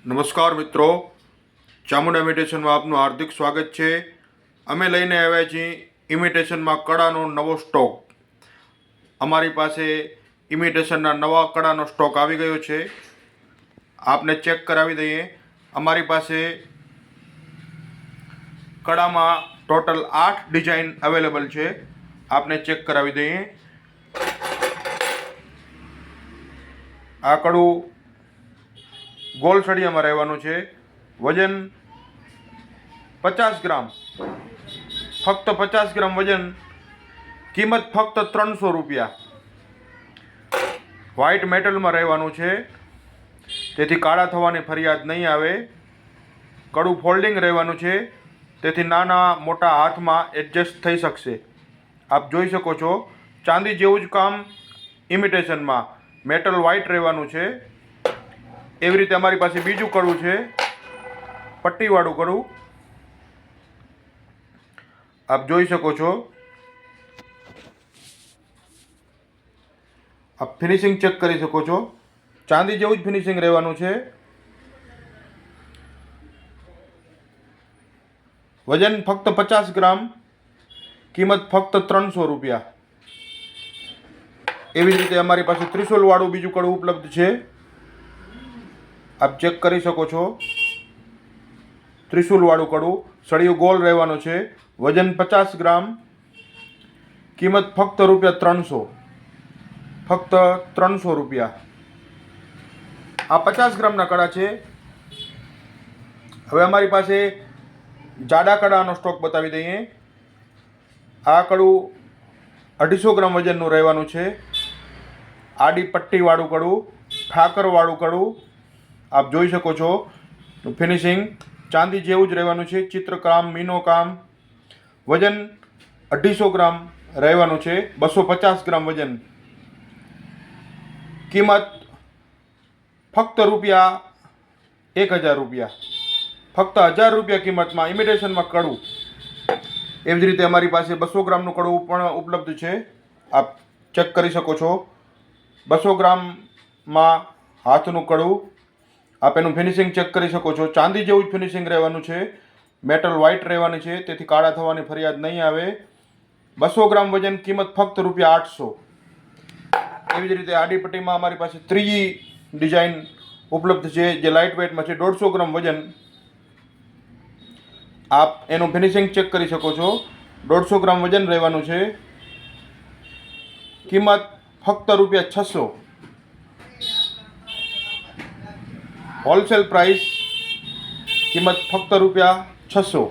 નમસ્કાર મિત્રો, ચામુંડા ઇમિટેશનમાં આપનું હાર્દિક સ્વાગત છે। અમે લઈને આવ્યા છીએ ઇમિટેશનમાં કડાનો નવો સ્ટોક। અમારી પાસે ઇમિટેશનના નવા કડાનો સ્ટોક આવી ગયો છે। આપને ચેક કરાવી દઈએ। અમારી પાસે કડામાં ટોટલ 8 ડિઝાઇન અવેલેબલ છે। આપને ચેક કરાવી દઈએ। આ કડું ગોલ સળિયામાં રહેવાનું છે। વજન 50 ગ્રામ, ફક્ત 50 ગ્રામ વજન। કિંમત ફક્ત 300 રૂપિયા। વ્હાઇટ મેટલમાં રહેવાનું છે, તેથી કાળા થવાની ફરિયાદ નહીં આવે। કડું ફોલ્ડિંગ રહેવાનું છે, તેથી નાના મોટા હાથમાં એડજસ્ટ થઈ શકશે। આપ જોઈ શકો છો, ચાંદી જેવું જ કામ ઇમિટેશનમાં મેટલ વ્હાઇટ રહેવાનું છે। એવી રીતે અમારી પાસે બીજું કડું છે, પટ્ટીવાળું કડું। આપ જોઈ શકો છો। આપ ફિનિશિંગ ચેક કરી શકો છો, ચાંદી જેવું જ ફિનિશિંગ રહેવાનું છે। વજન ફક્ત 50 ગ્રામ, કિંમત ફક્ત 300 રૂપિયા। એવી જ રીતે અમારી પાસે ત્રિશુલવાળું બીજું કડું ઉપલબ્ધ છે। આપ ચેક કરી શકો છો, ત્રિશુલવાળું કડું, સળિયું ગોલ રહેવાનું છે। વજન 50 ગ્રામ, કિંમત ફક્ત ₹300, ફક્ત 300 રૂપિયા। આ 50 ગ્રામના કડા છે। હવે અમારી પાસે જાડા કડાનો સ્ટોક બતાવી દઈએ। આ કડું 250 ગ્રામ વજનનું રહેવાનું છે। આડી પટ્ટીવાળું કડું, ઠાકરવાળું કડું। આપ જોઈ શકો છો, ફિનિશિંગ ચાંદી જેવું જ રહેવાનું છે। ચિત્રકામ, મીનો કામ। વજન 250 ગ્રામ રહેવાનું છે, 250 ગ્રામ વજન। કિંમત ફક્ત ₹1000 રૂપિયા, ફક્ત 1000 રૂપિયા કિંમતમાં ઇમિટેશનમાં કડું। એવી જ રીતે અમારી પાસે 200 ગ્રામનું કડું પણ ઉપલબ્ધ છે। આપ ચેક કરી શકો છો, 200 ગ્રામમાં હાથનું કડું। આપ એનું ફિનિશિંગ ચેક કરી શકો છો, ચાંદી જેવું જ ફિનિશિંગ રહેવાનું છે। મેટલ વ્હાઇટ રહેવાની છે, તેથી કાળા થવાની ફરિયાદ નહીં આવે। 200 ગ્રામ વજન, કિંમત ફક્ત ₹800। એવી જ રીતે આડી પટ્ટીમાં અમારી પાસે ત્રીજી ડિઝાઇન ઉપલબ્ધ છે, જે લાઇટ વેઇટમાં છે, 150 ગ્રામ વજન। આપ એનું ફિનિશિંગ ચેક કરી શકો છો, 150 ગ્રામ વજન રહેવાનું છે। કિંમત ફક્ત ₹600, હોલસેલ પ્રાઇસ, કિંમત ફક્ત ₹600।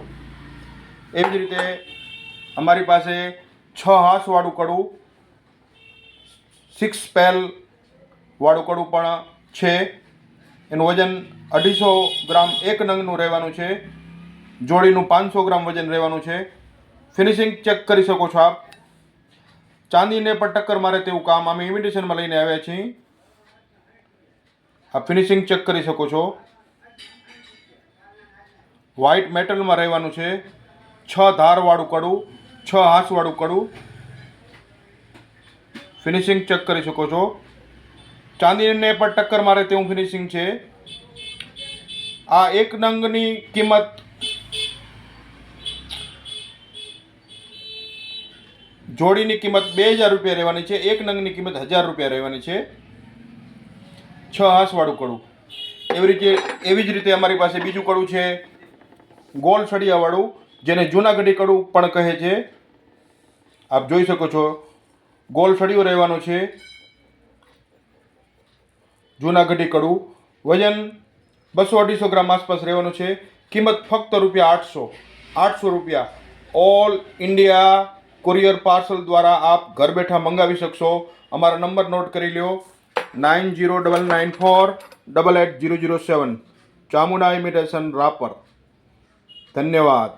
એવી જ રીતે અમારી પાસે 6 હાંસવાળું કડું, 6 સ્પેલ વાળું કડું પણ છે। એનું વજન 250 ગ્રામ એક નંગનું રહેવાનું છે। જોડીનું 500 ગ્રામ વજન રહેવાનું છે। ફિનિશિંગ ચેક કરી શકો છો આપ, ચાંદીને પણ ટક્કર મારે તેવું કામ અમે ઇમિટેશનમાં લઈને આવ્યા છીએ। આ ફિનિશિંગ ચેક કરી શકો છો, વ્હાઇટ મેટલમાં રહેવાનું છે। 6 ધારવાળું કડું, 6 હાંસવાળું કડું। ફિનિશિંગ ચેક કરી શકો છો, ચાંદીને પણ ટક્કર મારે તેવું ફિનિશિંગ છે। આ એક નંગની કિંમત જોડીની કિંમત 2000 રૂપિયા રહેવાની છે, એક નંગની કિંમત 1000 રૂપિયા રહેવાની છે। 6 હાંસવાળું કડું। એવી જ રીતે અમારી પાસે બીજું કડું છે, ગોલ સળિયાવાળું, જેને જૂનાગઢી કડું પણ કહે છે। આપ જોઈ શકો છો, ગોલ સળિયું રહેવાનું છે, જૂનાગઢી કડું। વજન 200-250 ગ્રામ આસપાસ રહેવાનું છે। કિંમત ફક્ત ₹800 રૂપિયા। ઓલ ઇન્ડિયા કુરિયર પાર્સલ દ્વારા આપ ઘર બેઠા મંગાવી શકશો। અમારા નંબર નોટ કરી લો, 9099488007, ચામુંડા ઇમિટેશન રાપર। ધન્યવાદ।